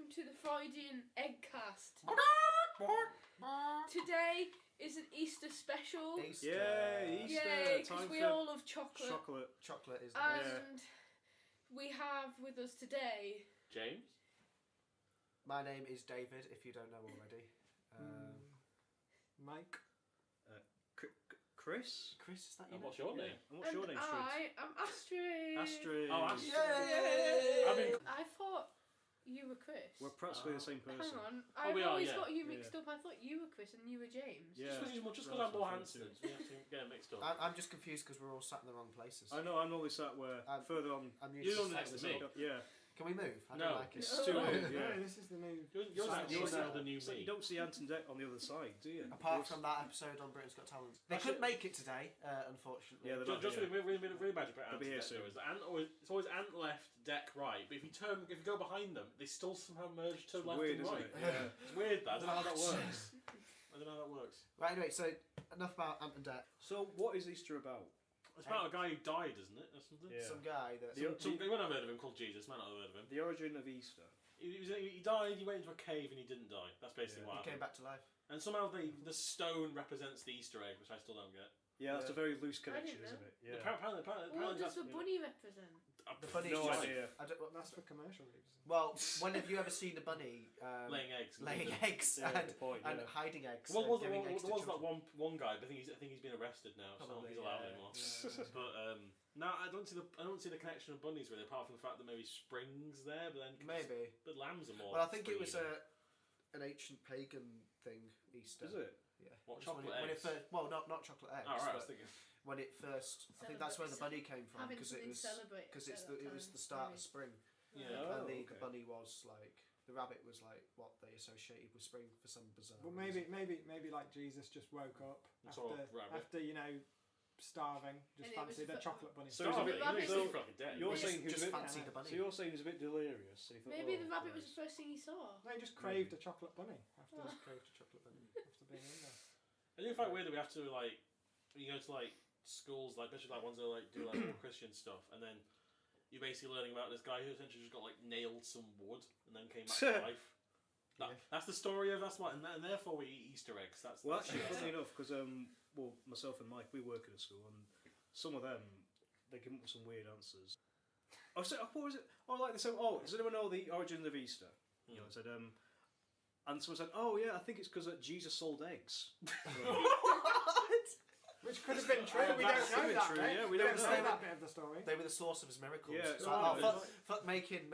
welcome to the Freudian Eggcast. Today is an Easter special. Easter. Yay, Easter. Yay, because we all love chocolate. Chocolate is the best. And we have with us today... James? My name is David, if you don't know already. Mike? Chris? Chris, is that your What's your name? And what's your name, Street? I am Astrid. Astrid. Oh, Astrid. Yay! I thought you were Chris. We're practically the same person. Hang on, Oh, I've we are, always yeah. got you mixed up. I thought you were Chris and you were James. Yeah. Just because I'm more handsome, we have to get it mixed up. I'm just confused because we're all sat in the wrong places. I know, I'm always sat where further on. I'm You're used on to next sat to in me. the- Yeah. Can we move? I No. don't like it. It's too old, yeah. No, this is the new. You're now the new So you me. don't see Ant and Dec on the other side, do you? Apart from that episode on Britain's Got Talent. They couldn't make it today, unfortunately. Yeah, they're not Just here. really magic about They'll Ant be here and Deck, soon. though, is that it's always Ant left, Deck right, but if you go behind them, they still somehow merge to left Weird, and isn't right. it? Yeah. It's weird, that. I don't know how that works. I don't know how that works. Right, anyway, so enough about Ant and Dec. So, what is Easter about? It's about a guy who died, isn't it? Or something? Yeah. Some guy that... You might have heard of him, called Jesus. Might not have heard of him. The origin of Easter. He died, he went into a cave and he didn't die. That's basically what He happened. came back to life. And somehow the stone represents the Easter egg, which I still don't get. Yeah, that's a very loose connection, didn't isn't know. it? Yeah. Apparently What does the that's... bunny represent? The bunny's No just... idea. I don't, That's for commercial reasons. well, when have you ever seen a bunny laying eggs. laying eggs Yeah, and, good point, and yeah. hiding eggs? Well, and there giving eggs to was that children? one guy, but I think he's been arrested now, so Probably, he's allowed yeah. anymore. But no, I don't see the connection of bunnies really, apart from the fact that maybe spring's there, but then Maybe. but lambs are more. Well, I think it springy was than- an ancient pagan thing, Easter. Is it? Yeah. What, It was chocolate when it eggs? first, well, not chocolate eggs. Oh, right, I was but thinking. when it first, I think that's where the bunny came from Having because it something was to celebrate because at that it was time, the start maybe. of spring. Yeah. Oh, and the okay. bunny was like the rabbit was like what they associated with spring for some bizarre. Well, reason. maybe like Jesus just woke up And saw a after rabbit. starving, just And it was fancied a for- chocolate bunny. So he's a bit- rabbit- so for like a day. You're Just- saying he was just a bit, fancy the bunny. so you're saying he's a bit delirious. And he thought, Maybe oh, the rabbit was Christ. the first thing he saw. No, he just craved a chocolate bunny after Just craved a chocolate bunny. being in there. I do find it weird that we have to like when you go to like schools, like especially like ones that like do like more Christian stuff, and then you're basically learning about this guy who essentially just got like nailed some wood and then came back to life. That's the story of that's what, and therefore we eat Easter eggs. Well, actually, funny enough, because well, myself and Mike, we work at a school, and some of them they come up with some weird answers. I said, what was it? Oh, like they said, oh, does anyone know the origin of Easter? You know, I said, and someone said, oh yeah, I think it's because Jesus sold eggs. Which could have been true. We That's don't know that. true, Right? yeah, we we don't don't know. know that bit of the story. They were the source of his miracles. Yeah, So, oh, fuck making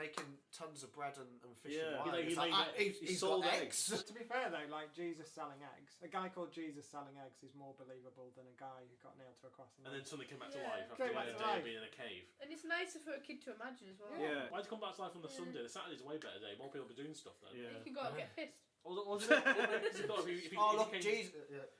tons of bread and fish Yeah. and wine. He It's like, made- he's sold got eggs. eggs. To be fair though, like Jesus selling eggs, a guy called Jesus selling eggs is more believable than a guy who got nailed to a cross. And then suddenly came back to Yeah. life after Came back a to day life. of being in a cave. And it's nicer for a kid to imagine as well. Yeah. Why'd you come back to life on the Sunday? The Saturday's a way better day. More people be doing stuff then. Yeah. You can go out and get pissed. Wasn't it? Because he thought if he Oh look, came-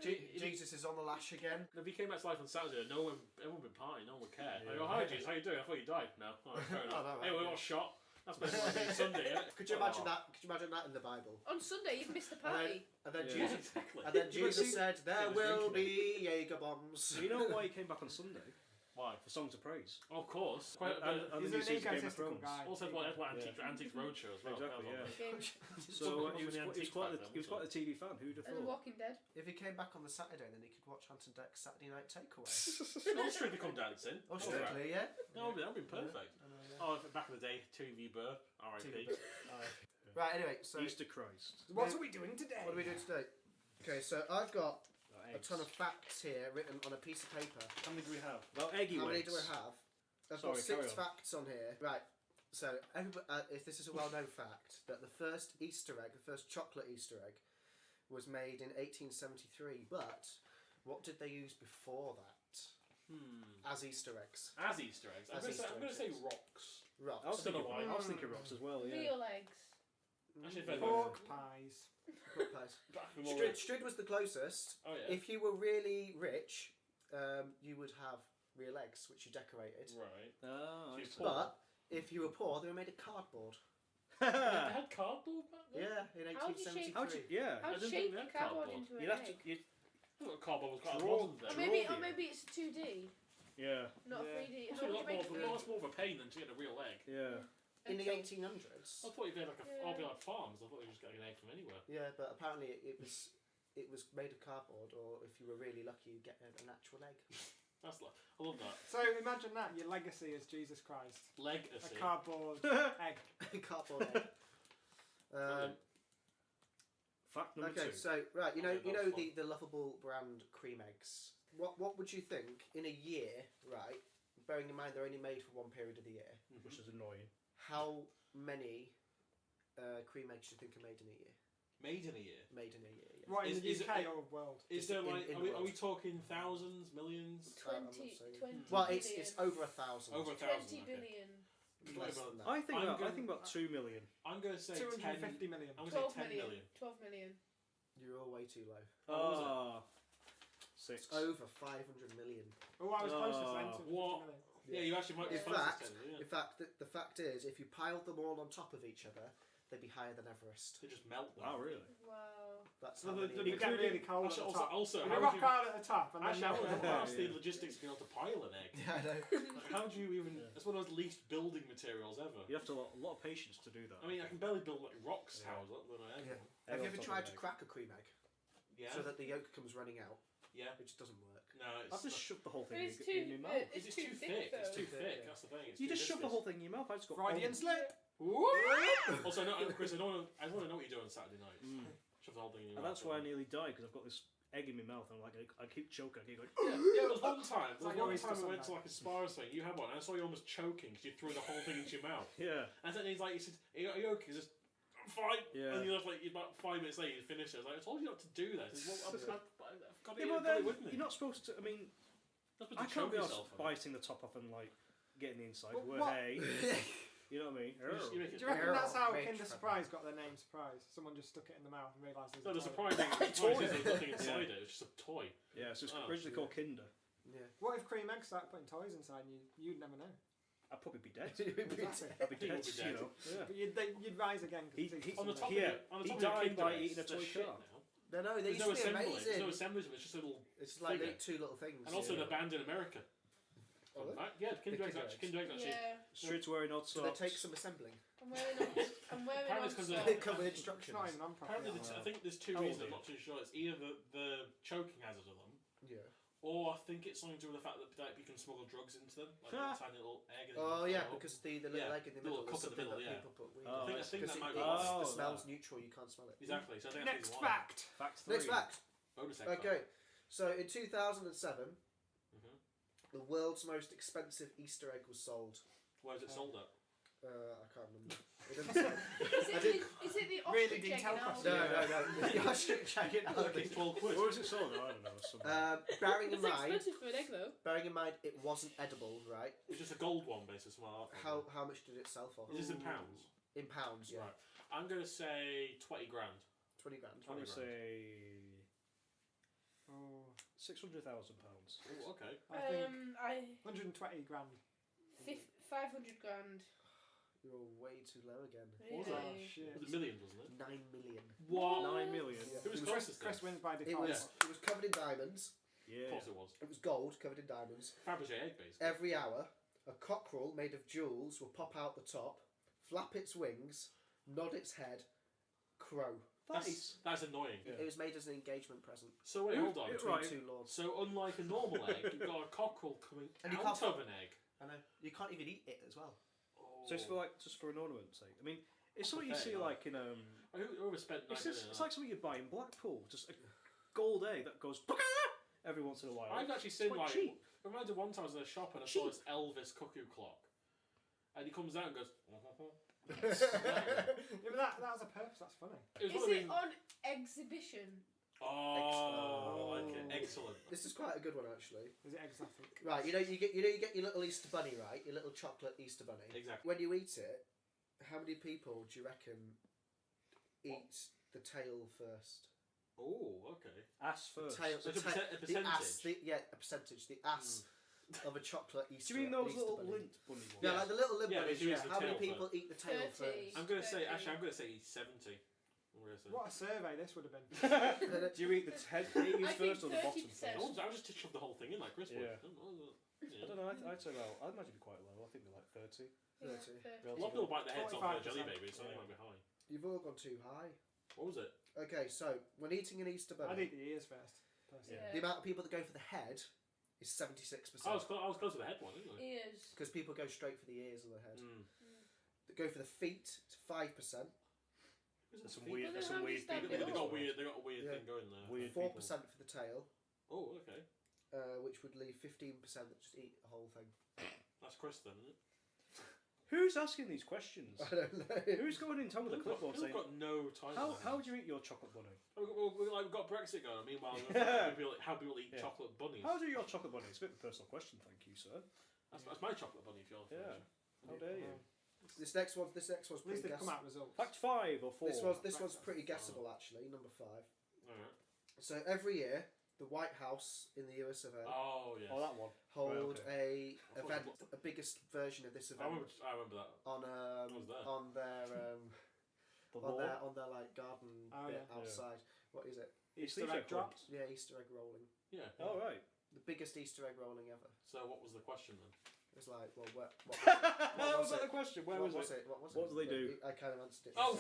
Jesus is on the lash again. If he came back to life on Saturday, everyone would be partying, no one would care. Yeah. I go, hi Jesus, how you doing? I thought you died. No, all right, fair enough. no, Hey, we got shot. That's basically like being Sunday, isn't it? Could you imagine that? Could you imagine that in the Bible? On Sunday, you've missed the And party. then Yeah. Jesus, Exactly. and then Jesus said, "There was will drinking be Jaeger bombs." So you know why he came back on Sunday? Why? For songs of praise. Oh, of course. Quite, And He's the an new season of Game of egotistical Thrones. guy. also, Antiques Roadshow as well. Exactly, That was yeah. on So Wasn't he was the quite antiques back then, he was quite a TV fan. Who'd have And The thought? Walking Dead. If he came back on the Saturday, then he could watch Ant and Dec's Saturday Night Takeaway. there. No Strictly Come Dancing. Oh, All right. strictly, yeah. No, that'd be perfect. I know, yeah. Oh, back in the day, TV Burr, R.I.P. Right. Anyway, so Easter Christ. What are we doing today? what are we doing today? Okay, so I've got a Eggs. ton of facts here written on a piece of paper. How many do we have? Well, eggy How many ways. do I have? I've Sorry, got carry 6 on. facts on here. Right. So, if this is a well-known fact, that the first Easter egg, the first chocolate Easter egg, was made in 1873. But what did they use before that as Easter eggs? As Easter eggs. I'm As going Easter to say eggs. rocks. Rocks. I was don't know thinking, why. I was thinking rocks as well. Yeah. Real eggs. Actually, very Pork pies. Pork pies. Strid. Strid was the closest. Oh, yeah. If you were really rich, you would have real eggs, which you decorated. Right. Oh, I So see. Poor. But if you were poor, they were made of cardboard. They had cardboard back then? Yeah, in How do you shape- 1873. How'd you, yeah. How I to didn't shape think they the had cardboard cardboard. into an You'd have egg? to. You'd, I thought cardboard was quite a Draw- modern Or thing. maybe it's a 2D, yeah. not Yeah. a 3D. It's How a do you lot make more, food? lots more of a pain than to get a real egg. Yeah. in the Eggs. 1800s. I thought you'd be like Yeah. I'll be like farms. I thought you were just getting an egg from anywhere. Yeah, but apparently it was made of cardboard, or if you were really lucky, you'd get an actual egg. That's like I love that So imagine that your legacy is Jesus Christ, legacy. a cardboard egg. Cardboard egg. Brilliant. Fact number Okay, 2. so right, you know Okay, that was the Lovable brand cream eggs. What would you think in a year, right? Bearing in mind they're only made for one period of the year. Which is annoying. How many cream eggs do you think are made in a year? Made in a year. Made in a year. Yeah. What, in Is the UK or world? Is Just there in- like in are we world. talking thousands, millions? I'm not 20, saying- 20 Well, billion. it's over 1,000. Over 20 1,000. billion. Less than that. I think I'm about, I going- think about 2 million. I'm going to say 250 10. million. I'm going to 12 say 10 million. million. 12 million. You're all way too low. What was it? Ah, 6. It's over 500 million. Oh, I was closest then. Oh. 250 What? million. Yeah, you actually might be In close to fact, 10 million. in fact, the fact is, if you piled them all on top of each other, they'd be higher than Everest. They just melt them. Wow, really? Wow. That's So how the- many. You get really cold at the top. Also, You how rock would you, hard at the top and then actually, I melt would at the ask bottom. the logistics of being able to pile an egg. Yeah, I know. Like, how do you even? Yeah. It's one of those least building materials ever. You have to a lot of patience to do that. I mean, I can barely build like rocks Yeah. houses, let alone an egg. Yeah. one. Have you Egg on ever top of tried an to egg. crack a cream egg Yeah. so that the yolk comes running out? Yeah. It just doesn't work. No, it's. I've just shoved the whole But thing it's in your mouth. it's It's too too thick, thick. It's though. too Thick, thick. yeah. That's the thing. It's You too just shove the viscous. whole thing in your mouth. I just got Freudian slip. Also, no, Chris, I want to know what you're doing Saturday night. Shove the whole thing in your And mouth. that's why I nearly died, because I've got this egg in my mouth and I keep choking. I keep going. Yeah, there was one time. It's like There was one your Easter time we went to Sunday. like a spa thing. You had one, and I saw you almost choking because you threw the whole thing into your mouth. Yeah. And then he's like, he said, "Are you okay?" He says, "I'm fine." Yeah. And you're like, about 5 minutes later, you finish it. I was like, "I told you not to do that." He says, "Well, I've got Yeah, it, but got it then with me." you're not supposed to. I mean, Not supposed I to can't choke be yourself out on it. biting the top off and like getting the inside. But We're what- hey, you know what I mean? You make Do it- you reckon that's how Rich Kinder Trevor. Surprise got their name Surprise? Someone just stuck it in the mouth and realised there's No, a the toy. surprising Toy. is there's nothing inside it. It's just a toy. Yeah, so it's Oh, originally called Kinder. Yeah. What if cream eggs started putting toys inside and you'd never know? I'd probably be dead. Exactly. I'd be He dead. would be dead. You know. Yeah. But you'd rise again He- because he- On the top Yeah, of he your died Kinder by eggs, eating a they're toy shit car. now. No, they There's used no to be assembly. amazing. There's no assembly. It's just a little. It's like figure. two little things. And also they're banned in America. Oh, Fun really? fact. Yeah, Kinder eggs Kinder actually. Kinder eggs actually. Yeah. Straight to wearing odd So they socks. take some assembling. I'm wearing Apparently on it's 'cause socks. They come with it's instructions. not even on properly. Apparently, I think there's two How old reasons. are I'm you? not too sure. It's either the choking hazard of them, Yeah. or I think it's something to do with the fact that like, you can smuggle drugs into them, like a tiny little egg. And then Oh you yeah, fill it up. because the little Yeah, egg in the the little middle is cup in the something middle, that yeah. people put weed Oh, in. I think Because that might it, be. it's- Oh, the smell's that. neutral, you can't smell it. Exactly. So I think Next that's the reason why. fact. Fact 3. Next fact. Bonus egg Okay, so in 2007, Mhm. the world's most expensive Easter egg was sold. Where is it sold at? I can't remember. It doesn't say. Is I it, did- is it the Really ostrich egg detailed in question. Aldi? No. Yeah, I should check it out. Okay, 12 quid. Where was it sold? I don't know. Somewhere. Bearing in It's mind, expensive for an egg though. it wasn't edible, right? It's just a gold one, basically. Something like that. How much did it sell for? Is this in pounds? In pounds, yeah. Right. I'm gonna say 20 grand. 20 grand. I'm gonna 20 say Oh, £600,000. Oh, okay. I think 120 grand. 500 grand. You're way too low again. What was Oh, Really? shit. It was millions, wasn't it? 9 million. What? 9 million. Yeah. Who was Chris, closest then? Chris wins by It default. was, it was covered in diamonds. Of Yeah. course it was. It was gold covered in diamonds. Fabergé egg, basically. Every hour, a cockerel made of jewels will pop out the top, flap its wings, nod its head, crow. That's annoying. Yeah. It was made as an engagement present So wait, hold on. It- between Right. two lords. So unlike a normal egg, you've got a cockerel coming And you out can't- of an egg. I know. You can't even eat it as well. Oh. So it's for like just for an ornament's sake. I mean, it's something you Fair see enough. like in Whoever spent 9 It's million it's on like something you buy in Blackpool. Just a gold egg that goes every once in a while. that. I've actually seen quite like. cheap. I remember one time I was in a shop and I saw this Elvis cuckoo clock, and he comes out and goes. Yeah, but that was a purpose. That's funny. It was Is one of it these- on exhibition? Oh, I like it. Excellent. This is quite a good one actually. Is it exotic? Right, you get your little Easter bunny, right? Your little chocolate Easter bunny. Exactly. When you eat it, how many people do you reckon eat the tail first? Oh, okay. Ass first. Tail, So the, it's a ta- percentage? the ass, a percentage. The ass of a chocolate Easter. Do you mean those Easter little bunny. lint bunny ones? Yeah, Yeah. like the little lint Yeah, bunnies. but you Yeah. use the How many tail people eat the tail 30. first? I'm gonna say 30. actually I'm gonna say 70. What a survey this would have been. Do you eat the E's I first or think the bottom 30%. first? I would just shove the whole thing in like Chris would. Yeah. I don't know. I'd say well. I'd imagine it'd be quite low. I think they're like 30. Yeah, 30. A lot of people bite their heads off with a jelly 45%. baby, so they Yeah. might be high. You've all gone too high. What was it? Okay, so when eating an Easter I'd bunny, eat the ears first. Personally. Yeah. the amount of people that go for the head is 76%. I was close to the head one, didn't I? Ears. Because people go straight for the ears or the head. Mm. That go for the feet, it's 5%. There's some Well, weird. then There's how some do you weird stand people. it They up? got a weird Yeah. thing going there. Weird 4% people. for the tail, Oh, okay. which would leave 15% that just eat the whole thing. That's Chris then, isn't it? Who's asking these questions? I don't know. Who's going in top of the clipboard We've saying, got no time. how would you eat your chocolate bunny? We've got Brexit going. Meanwhile, how people eat Yeah. chocolate bunnies. How do you eat your chocolate bunny? It's a bit of a personal question, thank you, sir. That's my chocolate bunny. If you're Yeah. How dare you? This next one's At least pretty they've come guessable. out results. Fact 5 or 4? This one's pretty guessable actually. Number 5. Alright. So every year, the White House in the US of A Oh yes. Oh, that one. hold Right, a event, the biggest version of this I event remember that. on was there. on their The on law. their like garden Oh, bit yeah. outside. What is it? Easter egg drops. Yeah, Easter egg rolling. Yeah. Oh, right. The biggest Easter egg rolling ever. So what was the question then? It's like, well, what What was was that it? the question? Where what was it? What was it? What do they do? I kind of answered it. Oh.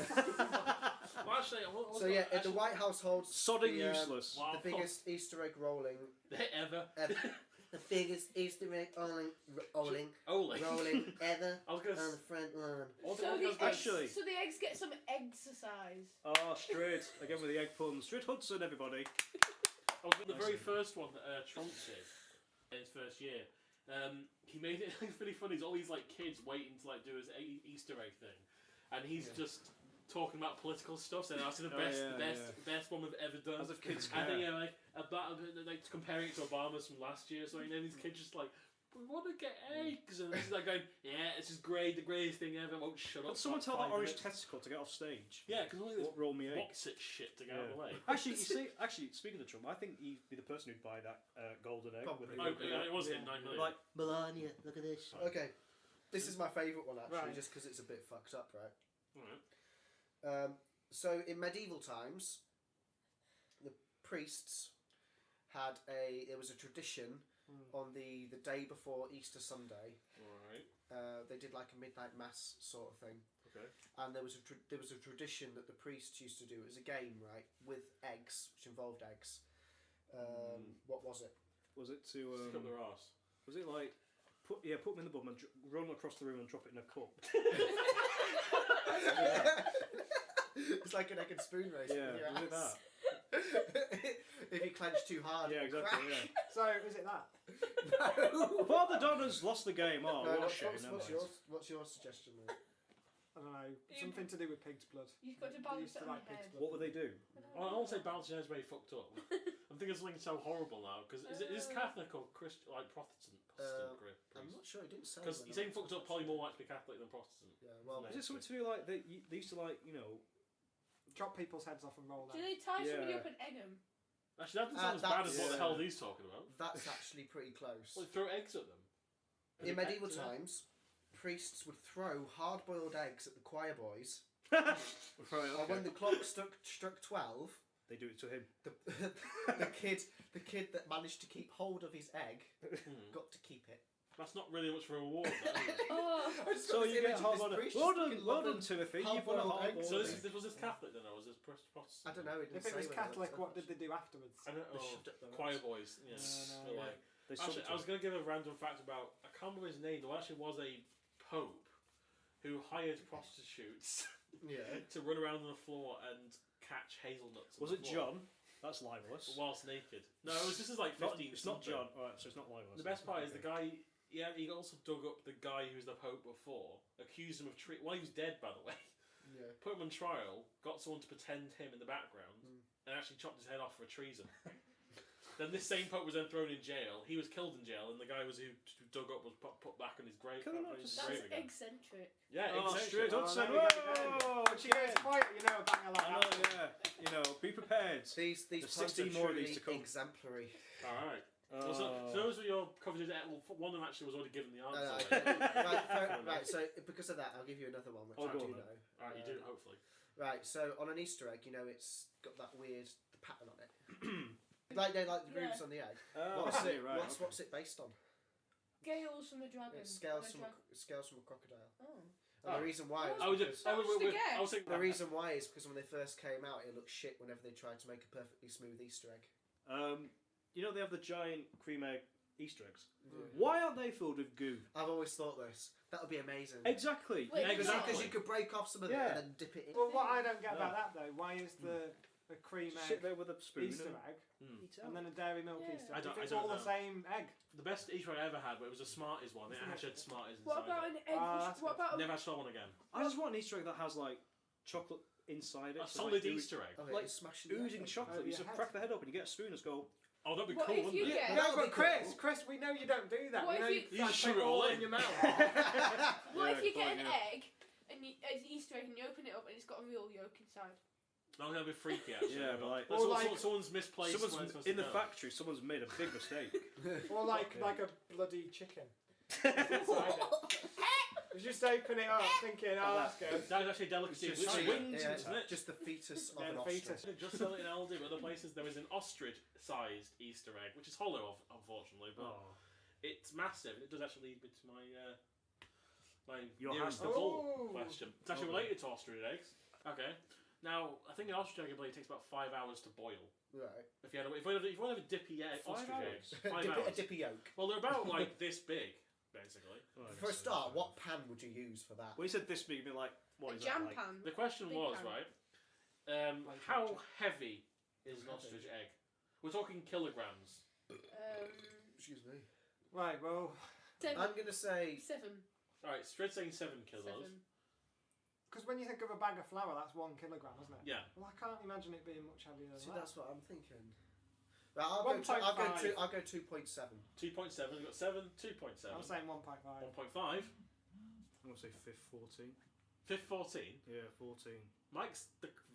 Well, actually, So yeah, the White House holds Sodding the, useless. Wow. the biggest Easter egg rolling ever. ever. The biggest Easter egg rolling Only. ever I was gonna. on the front lawn. Actually- So the eggs get some exercise. Oh, straight. Again with the egg puns. Straight Hudson, everybody. The very first one that Trump did in his first year, he made it really funny. There's all these like kids waiting to like do his Easter egg thing, and he's just talking about political stuff. Saying that's the best one we've ever done. As if kids I care. think like comparing it to Obama's from last year. So and then these kids just like, we want to get eggs, and he's like going, yeah, it's just great, the greatest thing ever. Won't shut up. Could someone for tell that 5 orange minutes. testicle to get off stage? Yeah, because all this Roll me egg. box it shit to get out of the way. Actually, you see, speaking of Trump, I think he'd be the person who'd buy that golden egg. Probably. With Oh, it was in 9 million. Like, Melania, look at this. Okay, this is my favourite one actually, Right. just because it's a bit fucked up, right? Alright. So in medieval times, the priests had there was a tradition on the day before Easter Sunday. Alright. They did like a midnight mass sort of thing, Okay. and there was a tradition that the priests used to do. It was a game, right, with eggs, which involved eggs. What was it? was it to Stick up their arse. was it like put them in the bum and run across the room and drop it in a cup? It's like an egg and spoon race. Yeah, with your was it ass. that? If you clench too hard, Yeah, it'll exactly. crack. Yeah. So is it that? No. Father Donner's lost the game. Oh, No, what a shame. never mind. what's your suggestion, mate? I don't know. Something to do with pig's blood. You've got to They balance used it to on like your pig's head. blood. What would they do? I won't say bouncing head's very fucked up. I'm thinking something so horrible now because is it Catholic or Christian, like Protestant? I'm not sure. He didn't say. Because whether you're saying or not fucked up, probably more likely to be Catholic than Protestant. Yeah, well, Is it something to do like they used to like Chop people's heads off and roll Do them. they tie somebody Yeah. up and egg them? Actually, that doesn't sound as bad as what the Yeah. hell he's talking about. that's actually pretty close. Well, throw eggs at them. In medieval times, priests would throw hard-boiled eggs at the choir boys, right, and when the clock struck 12, they do it to him. the kid that managed to keep hold of his egg got to keep it. That's not really much of a reward, though, is it? Oh, I just So got this you image get of hard this on priest Well just done, fucking well loving done, Timothy. You've won a hard-boiled hard eggs. So ball. was this Catholic then, or was this Protestant? I don't know. If it was Catholic, what did they do afterwards? I don't They know. shoved it up their Choir arse. boys. Yeah. No, They're yeah. like, They actually, I was going to give a random fact about. I can't remember his name. There actually was a pope who hired prostitutes Yeah. to run around on the floor and catch hazelnuts. on Was the it floor John? That's libelous. Whilst naked. No, this is like 15. It's not John. Alright, so it's not libelous. The best part is the guy. Yeah, he also dug up the guy who was the pope before, accused him of treason. Well, he was dead, by the way. Yeah. Put him on trial, got someone to pretend him in the background, and actually chopped his head off for treason. Then this same pope was then thrown in jail. He was killed in jail, and the guy who dug up was put back on his grave. Can I on not his just- grave that's again. eccentric. Yeah, Oh, exactly. straight Oh, Hudson. there we go. Whoa! If she gets quiet, you know a banger like I know, that. yeah. Be prepared. These There's puns 16 are more of truly these to come. exemplary. Alright. So those were your coverage. Well, one of them actually was already given the No, answer. right, so because of that, I'll give you another one, which Oh, I go do on then. know. Alright, you do it, hopefully. Right, so on an Easter egg, it's got that weird pattern on it. like the grooves on the egg. Oh, What's I see, it? right. What's it based on? Scales from a dragon. It's scales On from a crocodile. Oh. And the reason why is I was because, just, I was thinking the reason why is because when they first came out, it looked shit whenever they tried to make a perfectly smooth Easter egg. You know they have the giant cream egg Easter eggs. Yeah. Why aren't they filled with goo? I've always thought this. That would be amazing. Exactly. Wait, Because you could break off some of it and then dip it in. Well, what I don't get about that though, why is the cream Sit egg there with a spoon Easter and egg eat and out. then a dairy milk Yeah. Easter I egg? don't- If it's I don't all the know. same egg. the best Easter egg I ever had, but it was a Smarties one. It actually had Smarties inside. What about it. an egg? that's What about Never saw one again. I just want an Easter egg that has like chocolate inside it. A so, solid like, Easter egg. Oh, like it's smashing the oozing egg. chocolate. Oh, You your just head. crack the head open, you get a spoon and just go. Oh, that'd be What cool, if wouldn't you it? get- that would be but Chris, cool. Chris, we know you don't do that. What We know if you you try just to shove put it all all in in? your mouth. What if Yeah, you get quite, an yeah. egg and it's an Easter egg and you open it up and it's got a real yolk inside? No, that'd be freaky actually. Yeah, but like- That's Or what- like- someone's misplaced. Someone's where it's supposed in to the go. factory. Someone's made a big mistake. Or like a bloody chicken. Inside it. You just open it up thinking, oh, that's good. That is actually a delicacy. It's It's just- wings, yeah, isn't it? Just the fetus of Yeah, an the ostrich. fetus. They just sell it in Aldi, but other places there is an ostrich-sized Easter egg, which is hollow, unfortunately, but Oh. it's massive. It does actually lead me to my Your nearest hand. of all Oh. question. It's actually Okay. related to ostrich eggs. Okay. Now, I think an ostrich egg, I believe, takes about 5 hours to boil. Right. If you want to have a dippy egg, 5 ostrich hours? eggs, 5 A hours. dippy yolk. Well, they're about like this big, basically. Oh, For a so- start, what pan would you use for that? When you said this big, you'd be like, what A is jam that like? pan. The question Big was, pan. right, Like how ketchup. heavy is an ostrich egg? We're talking kilograms. Excuse me. Right, well, 7. I'm going to say 7. Alright, Strid saying 7 kilos. 7. because when you think of a bag of flour, that's 1 kilogram, isn't it? Yeah. Well, I can't imagine it being much heavier than See, that. that's what I'm thinking. Right, I'll go 2.7. 2.7, we've got 7, 2.7. I'm saying 1.5. 1.5. I'm going to say fifth 14. Fifth 14. Yeah, 14. Mike's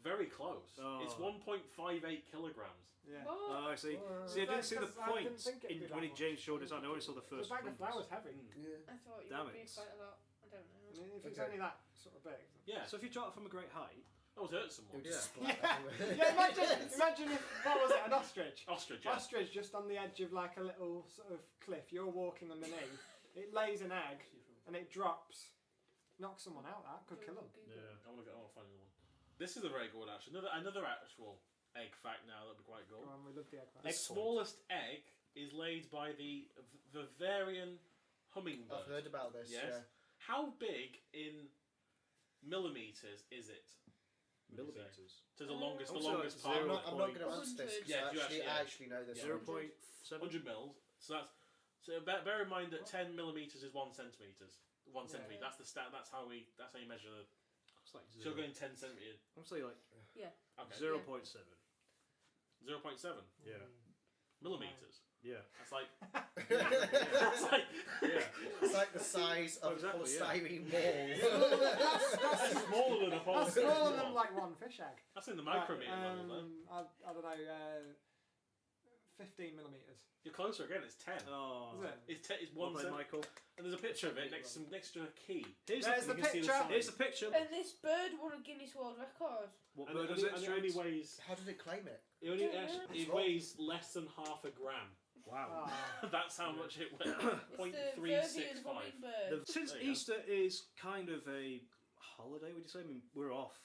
very close. Oh. It's 1.58 kilograms. Yeah. What? Oh, I see. Oh. See, I didn't see the Because I didn't point think it'd be that when much. James showed us. I only saw the The first. bag of numbers. flour's heavy. Yeah. I thought it Damn would be it. quite a lot. I don't I know. mean, if it's Okay. only that sort of big. Yeah. So if you drop it from a great height, That would hurt someone. It would just Yeah. splat everywhere. Yeah, imagine if, what was it, an ostrich? Ostrich, yeah. Ostrich just on the edge of like a little sort of cliff. You're walking underneath. It lays an egg and it drops. Knocks someone out. That could kill them. I want to find another one. This is a very good actually. Another actual egg fact now that'd be quite good. Go on, we love the egg. The Excellent. smallest egg is laid by the Bavarian hummingbird. I've heard about this. Yes. Yeah. How big in millimeters is it? millimeters. To the longest, the Also, longest zero part. I'm of not, it. I'm not going to answer this 100. because Yeah, you actually- I actually know this. Yeah. 0.7. 100 mils. So bear in mind that 10 millimeters is 1 centimeters. 1 Yeah. centimeter. That's the stat. That's how you measure the. It's like So you're going 10 centimeters. I'm saying like Okay. 0.7. 0.7 Yeah. millimeters. Yeah. That's like. it's That's like. like the size of Exactly, a yeah. polystyrene ball. That's smaller than a That's whole. smaller than like one fish egg. That's in the micrometer level then. I don't know. 15 millimeters. You're closer again. It's 10. Oh. Is it? It's Well 1 played, cent. Michael. And there's a picture of it next to a key. Here's There's the, the you can see picture. sign. here's the picture. And this bird won a Guinness World Record. What And bird it was only, it? and it only weighs. How did it claim it? It only Yeah. it weighs less than half a gram. Wow. Ah. That's how much it weighs. It's the Freudian 0.365. hummingbird. Since There you go. Easter is kind of a holiday, would you say? I mean, we're off.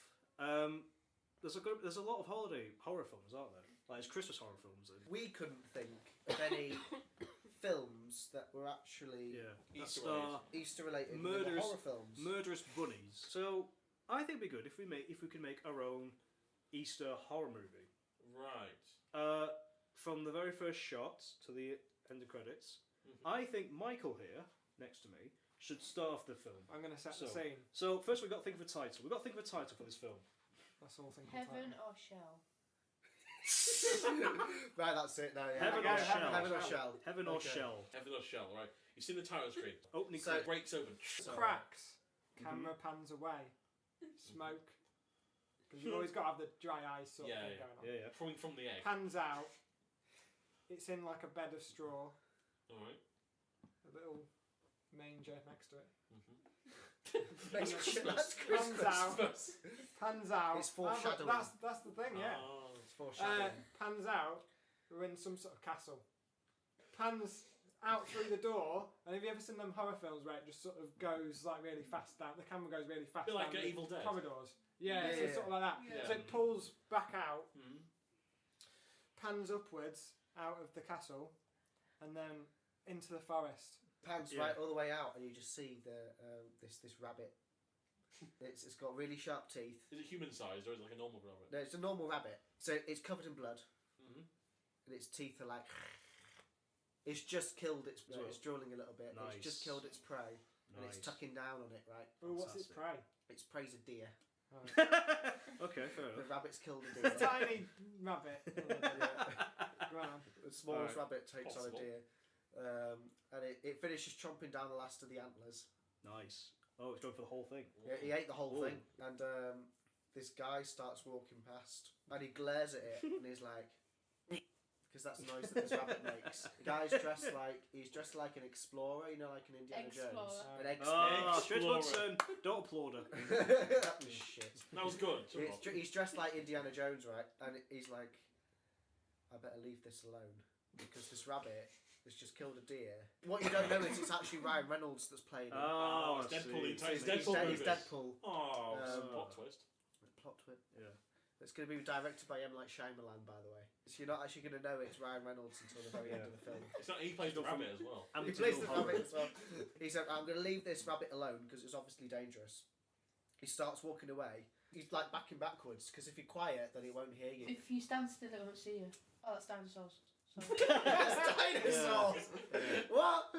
There's a lot of horror films, aren't there? Like there's Christmas horror films. And, We couldn't think of any films that were actually yeah. Easter Star Easter related Murders- horror films. murderous bunnies. So I think it'd be good if we can make our own Easter horror movie. Right. From the very first shot to the end of credits. Mhm. I think Michael here, next to me, should start off the film. I'm going to set the So- scene. So first we've got to think of a title. We've got to think of a title for this film. That's all thing. Heaven or Shell? Right, that's it now. Yeah. Heaven or Yeah, Shell? Heaven or Shell. Heaven or Okay. Shell. Heaven or Shell, right? You've seen the title screen. Opening So- credit. It breaks open. Cracks. Camera pans away. Smoke. Because you've always got to have the dry ice sort of Yeah, thing yeah. going on. Yeah, yeah. Coming from the egg. Pans out. It's in like a bed of straw. Alright. A little manger next to it. Mm-hmm. That's Pans Christmas. out. Pans out. It's but foreshadowing. that's the thing, yeah. Oh. It's foreshadowing. Pans out. We're in some sort of castle. Pans out through the door. And have you ever seen them horror films where it just sort of goes like really fast down? The camera goes really fast Bit like down the Evil Dead. corridors. Yeah, Yeah, so sort of like that. Yeah. So it pulls back out, Mm. pans upwards out of the castle, and then into the forest. Pans Yeah. right all the way out, and you just see the this rabbit. It's got really sharp teeth. Is it human sized or is it like a normal rabbit? No, it's a normal rabbit. So it's covered in blood, Mm-hmm. and its teeth are like. It's just killed its. So- It's drooling a little bit. Nice. It's just killed its prey, and it's Nice. tucking down on it. Right. Oh, what's its Fantastic. prey? Its prey's a deer. Okay, fair The enough. rabbit's killed a It's a deer. tiny rabbit. Go on. The smallest Alright. rabbit takes Possible. on a deer, and it finishes chomping down the last of the antlers. Nice. Oh, it's going for the whole thing. Yeah, he ate the whole Ooh. thing, and this guy starts walking past, and he glares at it, and he's like, because that's the noise that this rabbit makes. The guy's dressed like an explorer, you know, like an Indiana Jones, Explorer. an Ah, explorer. Stretch Explorer. Hudson. Don't applaud her. That was shit. That was good. shut up. He's dressed like Indiana Jones, right? And he's like, I better leave this alone because this rabbit has just killed a deer. What you don't know is it's actually Ryan Reynolds that's playing him. Oh, it's I Deadpool. see. It's So he's Deadpool He's movies. Deadpool. Oh, some Um, plot twist. Plot twist. Yeah. It's going to be directed by M. Night Shyamalan, by the way. So you're not actually going to know it's Ryan Reynolds until the very end of the film. It's not, he plays the rabbit as well. He Amityville plays the Horror. rabbit as well. He said, I'm going to leave this rabbit alone because it's obviously dangerous. He starts walking away. He's like backing backwards because if you're quiet, then it won't hear you. If you stand still, it won't see you. Oh, that's dinosaurs. Sorry. That's dinosaurs! What?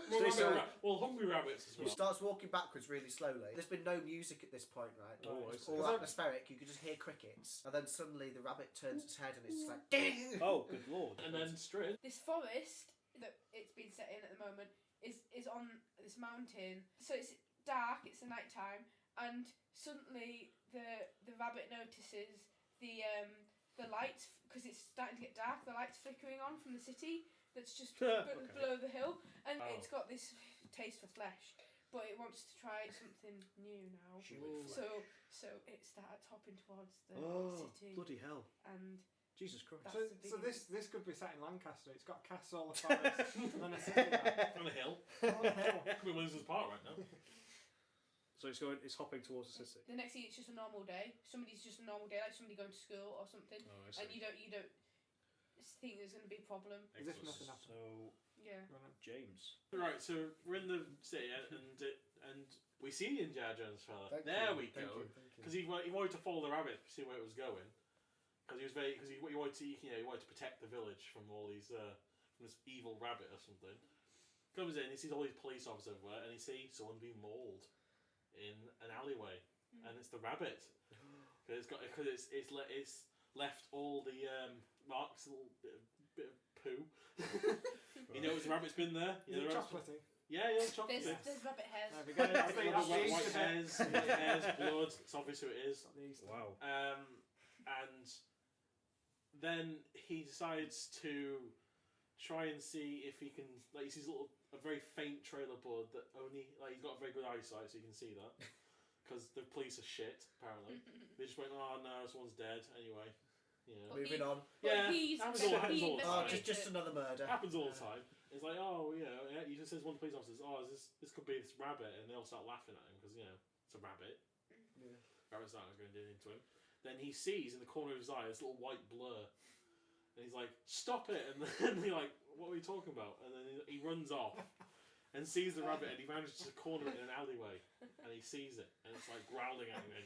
Well, hungry rabbits as He well. starts walking backwards really slowly. There's been no music at this point, right? Oh, It's I see. all atmospheric. You can just hear crickets, and then suddenly the rabbit turns its head and it's just like ding. Oh, good lord. And then straight. This forest that it's been set in at the moment is on this mountain. So it's dark. It's the night time, and suddenly the rabbit notices the lights because it's starting to get dark. The lights flickering on from the city that's just Okay. below the hill, and Oh. it's got this taste for flesh, but it wants to try something new now. Ooh. So it starts hopping towards the Oh, city, bloody hell. and Jesus Christ. That's So, the so biggest- this could be set in Lancaster. It's got a castle, a forest, and then a city. There. On a hill. On a hill. Could be Windsor Park right now. So it's hopping towards the city. the next thing it's just a normal day. Somebody's just a normal day, like somebody going to school or something, Oh, I and see. you don't think there's going to be a problem. As if nothing happened. So, Yeah. Go on. James. Right, so we're in the city and we see the Indiana Jones fella. Thank there you, we thank go. you, thank you. Because he wanted to follow the rabbit to see where it was going. Because he wanted to he wanted to protect the village from all these from this evil rabbit or something. Comes in, he sees all these police officers everywhere, and he sees someone being mauled in an alleyway, and it's the rabbit. Because it's left all the marks, a little bit of poo. You know, the rabbit's been there. Is it the rabbit's- chocolatey? Yeah, chocolate. There's rabbit hairs. There we go. That's the, that's the White Easter bit. hairs, blood. It's obvious who it is. Not the Easter. Wow. And then he decides to try and see if he can, like, he sees a very faint trail of blood that only, like, he's got a very good eyesight, so you can see that. Because the police are shit, apparently. They just went, oh no, someone's dead, anyway. You know. Well, Moving on. Yeah, he's happens all the Oh, time. just another murder. Happens all the time. It's like, oh, you know, he just says one of the police officers, oh, this could be this rabbit, and they all start laughing at him because, you know, it's a rabbit. Yeah. Rabbit's not going to do anything to him. Then he sees in the corner of his eye this little white blur, and he's like, stop it! And then he's like, what are we talking about? And then he runs off and sees the rabbit, and he manages to corner it in an alleyway, and he sees it, and it's like growling at him.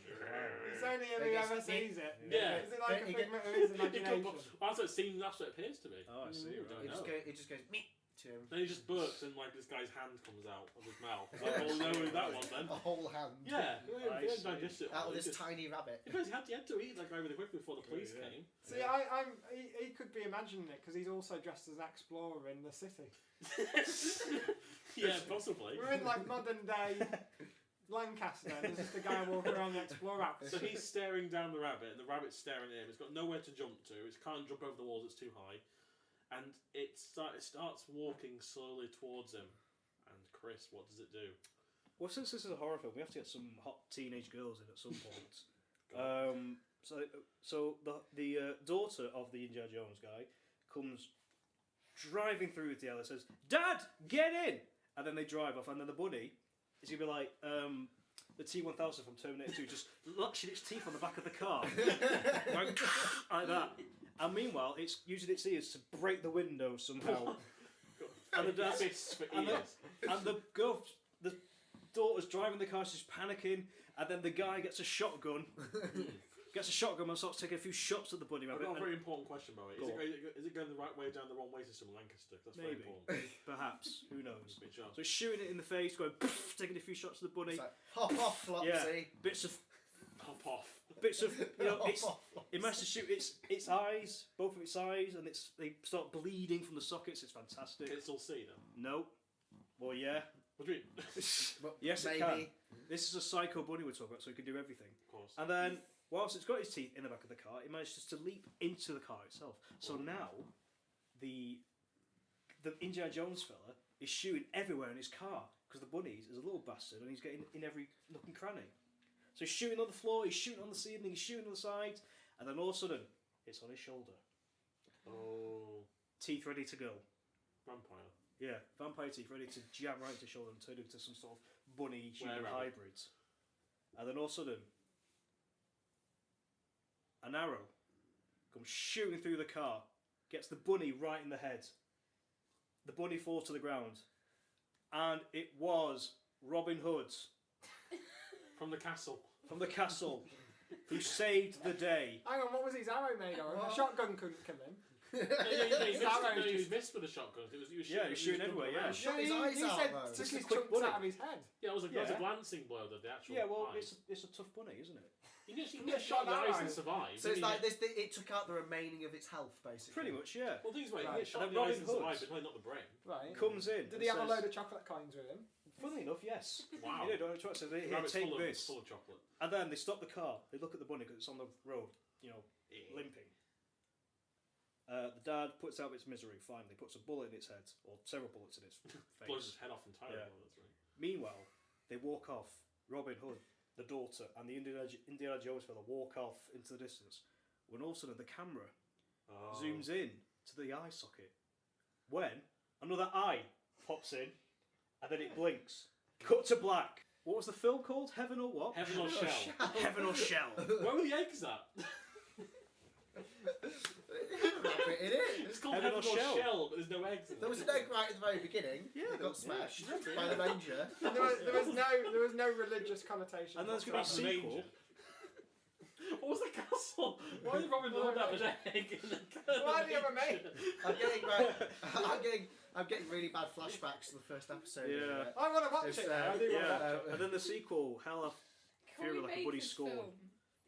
It's only him who ever sees it. Yeah. Is it like a He figment of his It could- imagination? That's what it seems. That's what it appears to be. Oh, I see. Don't Right. know. It just goes me to him. Then he just burps, and like this guy's hand comes out of his mouth. It's like, well, know who that was then. A whole hand. Yeah, he I didn't see. digest it. Out of all. this He just- tiny rabbit. Because he had to eat that guy really quickly before the police Yeah. came. See, he could be imagining it because he's also dressed as an explorer in the city. Yeah, possibly. We're in like modern day Lancaster. And there's just a guy walking around the explorer outfit. So he's staring down the rabbit, and the rabbit's staring at him. It's got nowhere to jump to. It can't jump over the walls. It's too high, and it starts walking slowly towards him. And Chris, what does it do? Well, since this is a horror film, we have to get some hot teenage girls in at some point. So the daughter of the Indiana Jones guy comes driving through with the and says, "Dad, get in!" And then they drive off, and then the bunny is gonna be like the T-1000 from Terminator 2, just latching its teeth on the back of the car, like that. And meanwhile, it's using its ears to break the window somehow. And the dad, and the daughter's driving the car, she's panicking, and then the guy gets a shotgun. And starts taking a few shots at the bunny rabbit. I've got a very important question, by the way. Is it going the right way down the wrong way system in Lancaster? That's very important. Perhaps. Who knows? So he's shooting it in the face, going, poof, taking a few shots at the bunny. It's like, hop off, Flopsy. Yeah, bits of, it manages to shoot its eyes, both of its eyes, and they start bleeding from the sockets. It's fantastic. Can it still see then? No. Well, yeah. What do you mean? Yes, maybe. it can. This is a psycho bunny we're talking about, so it can do everything. Of course. And then, whilst it's got its teeth in the back of the car, it manages to leap into the car itself. So now, the Indiana Jones fella is shooting everywhere in his car, because the bunny is a little bastard, and he's getting in every nook and cranny. So he's shooting on the floor, he's shooting on the ceiling, he's shooting on the sides, and then all of a sudden, it's on his shoulder. Oh. Teeth ready to go. Vampire. Yeah, vampire teeth ready to jam right into his shoulder and turn into some sort of bunny-human hybrid. And then all of a sudden, an arrow comes shooting through the car, gets the bunny right in the head. The bunny falls to the ground. And it was Robin Hood. From the castle. Who saved the day. Hang on, what was his arrow made of? A shotgun couldn't kill him. He was missed with the shotgun. He was shooting everywhere, yeah. Shot his eyes he out, said though. took Just a his quick chunks bullet. out of his head. Yeah, it was a glancing blow, the actual Yeah, well, eye. it's a tough bunny, isn't it? You can get shot in the eyes and survive. So it's like this. It took out the remaining of its health, basically. Pretty much, yeah. Well, things wait. Right. You get shot And in the eyes Robin and Hood survive, but probably not the brain. Right. Comes in. Did and he have a says- load of chocolate coins with him? Funnily enough, yes. Wow. You know, don't try to say, The here, rabbit's take full this. Full of chocolate. And then they stop the car. They look at the bunny because it's on the road, limping. The dad puts out its misery, finally, puts a bullet in its head, or several bullets in its Blows face. his head off entirely. Yeah. That's right. Meanwhile, they walk off. Robin Hood, the daughter, and the Indiana Jones fella walk off into the distance. When all of a sudden the camera zooms in to the eye socket. When another eye pops in, and then it blinks. Cut to black. What was the film called? Heaven or what? Heaven or Shell. Heaven or Shell. Where were the eggs at? Rabbit in it. It's called Heaven Heaven or or Shell. Shell, but there's no eggs in it. There was an egg right at the very beginning. Yeah, it got yeah. smashed by the manger. There was no religious connotation. And then there's going to be a That's the sequel. manger. What was the castle? Why did Robin Hood have an egg in the castle? Why do you have a mate? I'm getting really bad flashbacks to the first episode. Yeah. I want to watch It's, it. Now. I do want to watch it. And then the sequel, Hell of Can Fury we like a make buddy this scorn. film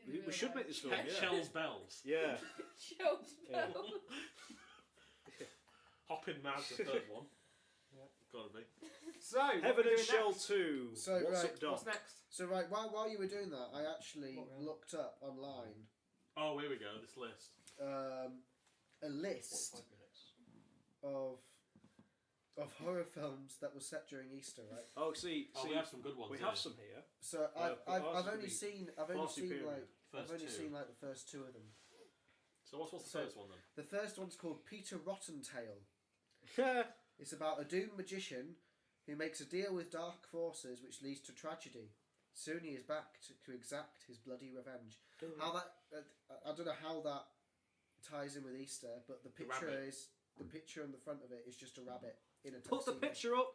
in We real should life? make this film, Pet yeah. Shell's bells. Yeah. Shell's Yeah. bell. Hoppin' Mad, the third one. Yeah. Gotta be. So, what Heaven are we and doing Shell next? 2. So, What's right, up, Doc? What's next? So right, while you were doing that, I actually What round? looked up online Oh, here we go, this list. a list 45 minutes. of horror films that were set during Easter, right? Oh, see, We have some good ones. we here. have some here. So Well, I've ours would only be seen far superior. I've First only two. seen like the first two of them. So what's the So- first one then? The first one's called Peter Rottentail. Yeah. It's about a doomed magician who makes a deal with dark forces which leads to tragedy. Soon he is back to exact his bloody revenge. How that I don't know how that ties in with Easter, but the picture rabbit. is the picture on the front of it is just a rabbit in a Put the tuxedo. picture up.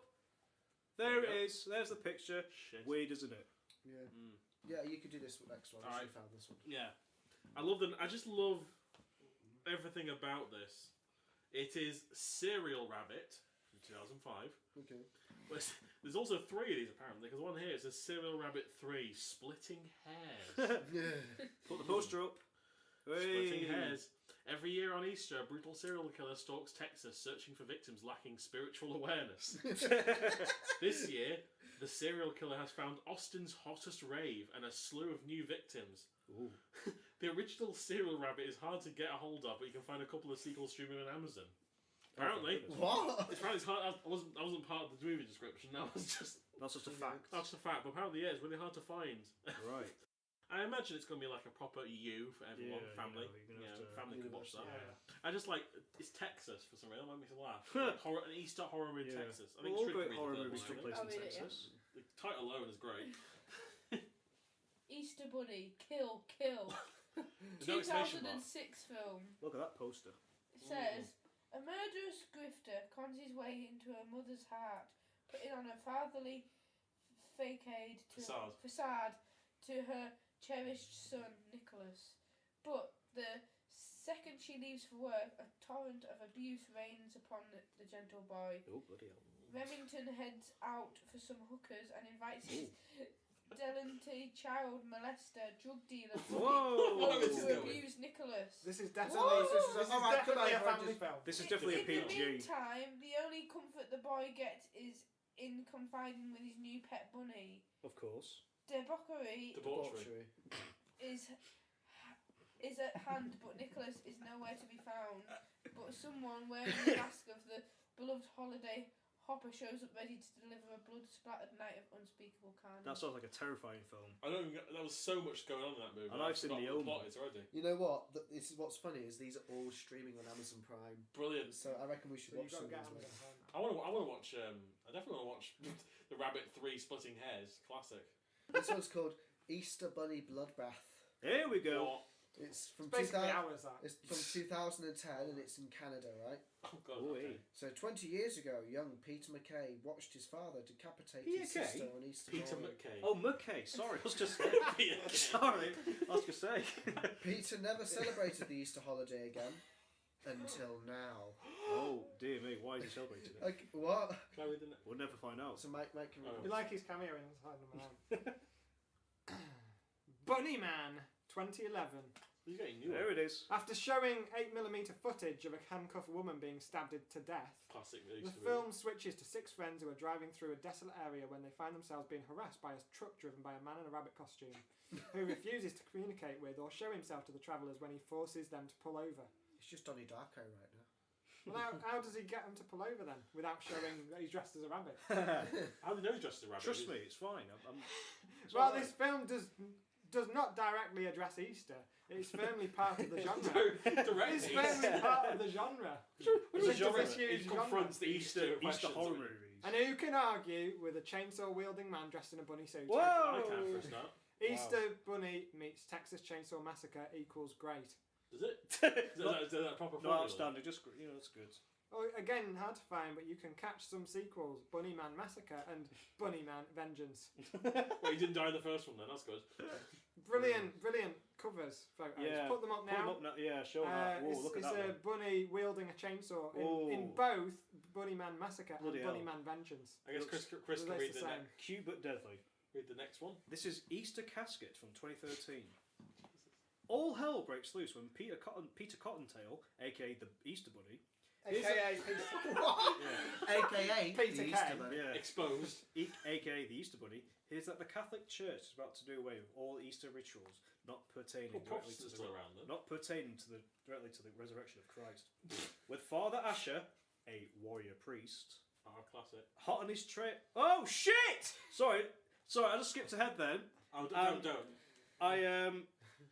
There There it we go. is. There's the picture. Shit. Weird, isn't it? Yeah, Mm. yeah. You could do this next one. I Alright. should have found this one. Yeah. I just love everything about this. It is Serial Rabbit from 2005. Okay. But there's also three of these apparently, because one here it says Serial Rabbit 3 Splitting Hairs. Yeah. Put the poster up. Splitting Hey. Hairs. Every year on Easter, a brutal serial killer stalks Texas searching for victims lacking spiritual awareness. This year, the serial killer has found Austin's hottest rave and a slew of new victims. Ooh. The original Serial Rabbit is hard to get a hold of, but you can find a couple of sequels streaming on Amazon. Apparently, Oh, What? it's hard. I wasn't part of the movie description. That was just That's just a fact. That's a fact, but apparently it's really hard to find. Right. I imagine it's going to be like a proper U for everyone, Yeah, family. you're gonna have to- family can watch that. Yeah. I just like it's Texas for some reason. That made me laugh. Like an Easter horror movie in Yeah. Texas. I Well, think all Shred great could be horror the movies third took one, place I in Oh, really, yeah. Texas. think. The title alone is great. Easter Bunny, kill, kill. There's no exclamation mark. 2006 film. Look at that poster. It says, a murderous grifter cons his way into a mother's heart, putting on a fatherly facade to her cherished son, Nicholas. But the second she leaves for work, a torrent of abuse rains upon the gentle boy. Oh, bloody hell. Remington heads out for some hookers and invites his Delante child molester, drug dealer, Whoa! What is to this abuse Nicholas. This is definitely, Whoa! this is Alright, come definitely a over, family film. This is definitely a In the PG. meantime, the only comfort the boy gets is in confiding with his new pet bunny. Of course. Debauchery Debauchery. is at hand, but Nicholas is nowhere to be found. But someone wearing the mask of the beloved holiday hopper shows up ready to deliver a blood-splattered night of unspeakable carnage. That sounds like a terrifying film. I don't. There was so much going on in that movie. And I've seen forgotten The what Omen. plot is already. You know what? This is what's funny is these are all streaming on Amazon Prime. Brilliant. So I reckon we should So you've watch got some to of get these. Amazon Prime. I want to watch. I definitely want to watch the Rabbit 3 Splitting Hairs classic. This one's called Easter Bunny Bloodbath. Here we go. Or, It's from It's basically 2000, ours, that. it's from 2010 and it's in Canada, right? oh god. Oh, okay. eh. So 20 years ago, young Peter McKay watched his father decapitate his PK? sister on Easter Peter morning. McKay. Oh, McKay. Sorry, I was just... Peter McKay. Sorry. I was going to say. Peter never celebrated the Easter holiday again until now. Oh, dear me. Why is he celebrating it? Like what? Can I read the We'll never find out. So Mike can Oh. You like his cameo inside number 9. Bunny Man, 2011. He's getting new. There it is. After showing 8mm footage of a handcuffed woman being stabbed to death, Classic the Easter film switches to 6 friends who are driving through a desolate area when they find themselves being harassed by a truck driven by a man in a rabbit costume, who refuses to communicate with or show himself to the travellers when he forces them to pull over. It's just Donnie Darko right now. Well, how does he get them to pull over then, without showing that he's dressed as a rabbit? How do you know he's dressed as a rabbit? Trust me, it's fine. It's Well, all right. this film does not directly address Easter. It's firmly part of the genre. Direct It's firmly part of the genre. What's the It's a genre? huge It genre. confronts the Easter Easter questions. horror movies. And who can argue with a chainsaw-wielding man dressed in a bunny suit? Whoa! I can for a start. Easter Bunny meets Texas Chainsaw Massacre equals great. Does it? Is that a proper No, formula? outstanding. Just, that's good. Oh, again, hard to find, but you can catch some sequels: Bunny Man Massacre and Bunny Man Vengeance. Well, he didn't die in the first one then, that's good. Brilliant covers, photos. Yeah. Put them up Put now. them up now. Yeah, show that. Whoa, it's look at it's that a bunny wielding a chainsaw in Oh. both Bunny Man Massacre Bloody and Bunny hell. Man Vengeance. I guess Chris Well, can that's read the the, same. Cute but deadly. read the next one. This is Easter Casket from 2013. All hell breaks loose when Peter Cottontail, aka the Easter Bunny, AKA What? yeah, AKA Peter the Kay. Easter Bunny. yeah, Exposed. aka the Easter Bunny, hears that the Catholic Church is about to do away with all Easter rituals not pertaining Well, directly to Protestants the still around then. not pertaining to the directly to the resurrection of Christ. With Father Asher, a warrior priest, Classic. hot on his trail. Oh shit! Sorry, I just skipped ahead then. Oh, don't. I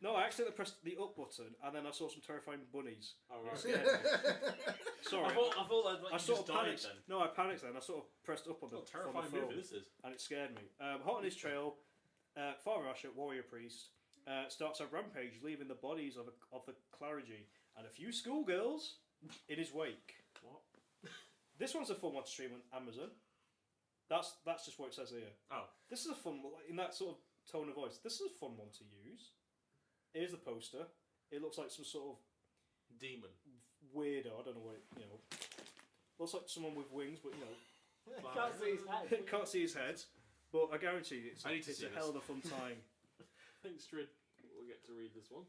no, I accidentally pressed the up button and then I saw some terrifying bunnies. Oh, right. Sorry. I thought like, I you sort just of died panicked. then. No, I panicked then. I sort of pressed up on the, What a on terrifying the phone, movie this is. and it scared me. Hot on his trail, Father Asher, warrior priest, starts a rampage, leaving the bodies of the clergy and a few schoolgirls in his wake. What? This one's a fun one to stream on Amazon. That's just what it says here. Oh. This is a fun one, in that sort of tone of voice. This is a fun one to use. Here's the poster. It looks like some sort of Demon. weirdo. I don't know what looks like someone with wings, but Can't see his head. can't see his head. But I guarantee you, it's I need to a see hell this. of a fun time. I think Strid will get to read this one.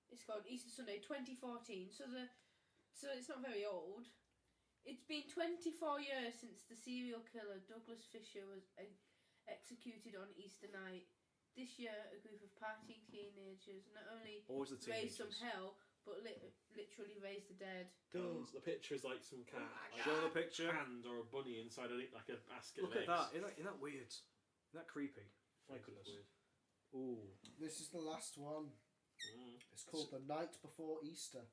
It's called Easter Sunday 2014. So it's not very old. It's been 24 years since the serial killer Douglas Fisher was executed on Easter night. This year, a group of partying teenagers not only Always the raised some teenagers. hell, but literally raise the dead. The picture is like some cat. Like Show the picture. hand or a bunny inside like a basket Look of at eggs. that. Isn't that weird? Isn't that creepy? My It's goodness. weird. Ooh. This is the last one. Mm. It's called The Night Before Easter,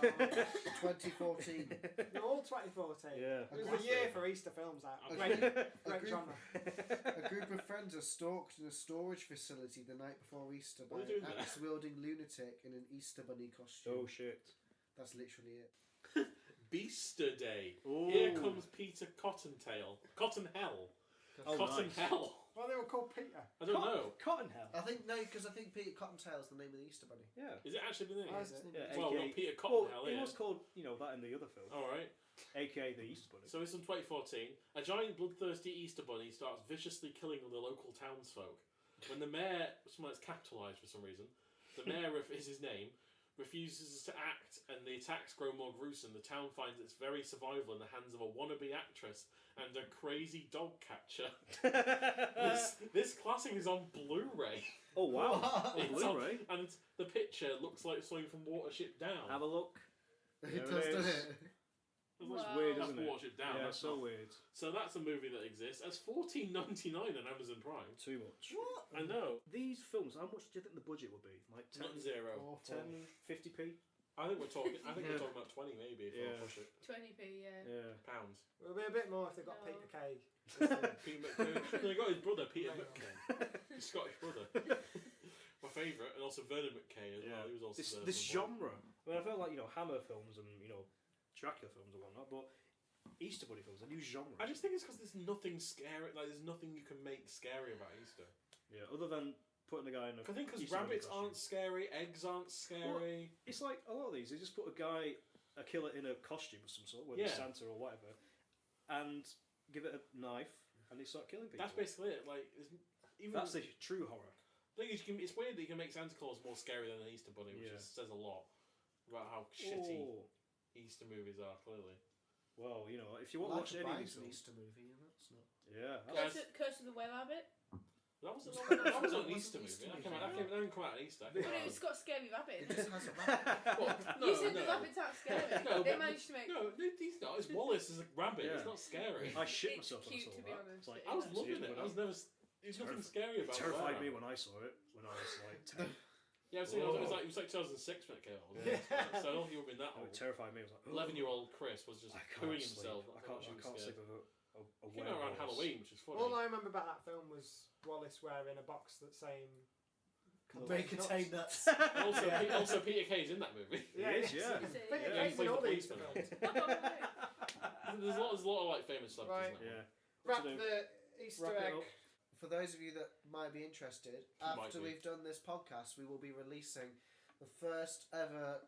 Oh, yeah. 2014. They're all 2014. Yeah. It was the year for Easter films out. A Great, great group- genre. A group of friends are stalked in a storage facility the night before Easter by What are you an doing there? axe-wielding lunatic in an Easter bunny costume. Oh shit. That's literally it. Beaster Day. Ooh. Here comes Peter Cottontail. Cottonhell. Oh, Cottonhell. Well, they were called Peter. I don't know. Cottontail. I think because Peter Cottontail's the name of the Easter bunny. Yeah. Is it actually the name? Oh, Is it? Yeah, Well, AKA, Peter well, Cottontail, it yeah. was called, that in the other film. Alright. AKA the Easter Bunny. So it's in 2014. A giant bloodthirsty Easter bunny starts viciously killing the local townsfolk. When the mayor, someone that's capitalised for some reason, the mayor is his name, refuses to act and the attacks grow more gruesome, the town finds its very survival in the hands of a wannabe actress and a crazy dog catcher. This classic is on Blu-ray. Oh wow. What? On It's on- Blu-ray. and the picture looks like something from Watership Down. Have a look. It There does, it doesn't is. it? It That's Wow. weird, That's isn't it? Watership Down. Yeah, That's so not- weird. So that's a movie that exists. That's $14.99 on Amazon Prime. Too much. What? I know. These films, how much do you think the budget would be? Like 10, Not zero. 10 50p? I think we're talking. I think we're talking about 20 maybe if Yeah. we push it. 20p, yeah. Yeah. Pounds. It'll be a bit more if they got No. Peter Craig. Peter McCain. They got his brother Peter Right. McCain, his Scottish brother. My favourite, and also Vernon McCain as well. He was also This there this at some point. genre. I mean, I feel like Hammer films and Dracula films and whatnot, but Easter Bunny films, a new genre. I just think it's because there's nothing scary. Like there's nothing you can make scary about Easter. Yeah, other than putting a guy in a. I think because Easter Bunny rabbits costume. aren't scary, eggs aren't scary. It's like a lot of these. They just put a killer in a costume of some sort, whether it's Yeah. Santa or whatever, and give it a knife, and they start killing people. That's basically it. Like even That's the true horror. thing is, it's weird that you can make Santa Claus more scary than an Easter Bunny, which Yeah. just says a lot about how shitty Oh. Easter movies are. Clearly. Well, if you want to watch any of these an films, Easter movie, and that's not. yeah, Guys- Curse of the Were Rabbit. That wasn't It's that not- wasn't an it Easter wasn't movie. Easter That didn't come out at Easter. But it's got scary rabbit It in it. just has a rabbit. What? You said the rabbits aren't scary. No, They but- managed to make No, he's not. It's Wallace as a rabbit. Yeah. It's not scary. I shit It's myself when I cute, saw to be that. honest, It's like, it I was is. loving it. I was never. There's nothing scary It about terrified that. me when I saw it when I was like 10. Yeah, I was thinking, it was like 2006 when it came out. Yeah. So I don't think you would have been that Oh, old. it terrified me. I was like, 11-year-old Chris was just I pooing can't sleep. himself. I can't sleep with a It came out around werewolf. Halloween, which is funny. All I remember about that film was Wallace wearing a box that's saying. May contain nuts. And also, Peter Kay's in that movie. Yeah, He is, yes. yeah. Is it? Peter Yeah, Kay's he in all the plays Easter the films. There's a lot of like famous stuff. Right. Isn't there? Yeah. Wrap So the Easter wrap it egg. up. For those of you that might be interested, Might after be. we've done this podcast, we will be releasing the first ever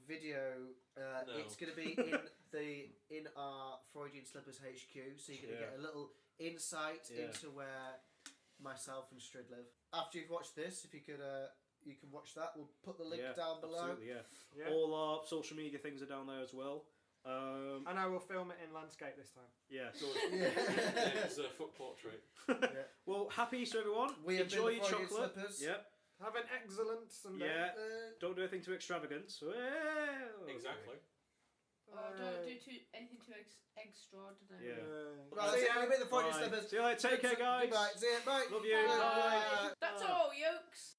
video. No. It's going to be in our Freudian Slippers HQ, so you're going to Yeah. get a little insight Yeah. into where myself and Strid live. After you've watched this, if you could, you can watch that. We'll put the link Yeah, down below. Absolutely, yeah. Yeah. All our social media things are down there as well. And I will film it in landscape this time. Yeah. Yeah. It's a foot portrait. Well, happy Easter, everyone. We have Enjoy been the your Freudian chocolate. Slippers. Yep. Have an excellent Sunday. Yeah. Don't do anything too extravagant. Exactly. Don't do anything too extraordinary. Yeah. Right, See that's it. ya. We've been the Freudian Bye. Slippers. See you later. Take care, guys. Goodbye. See you. Bye. Love you. Bye. Bye. That's all, yokes.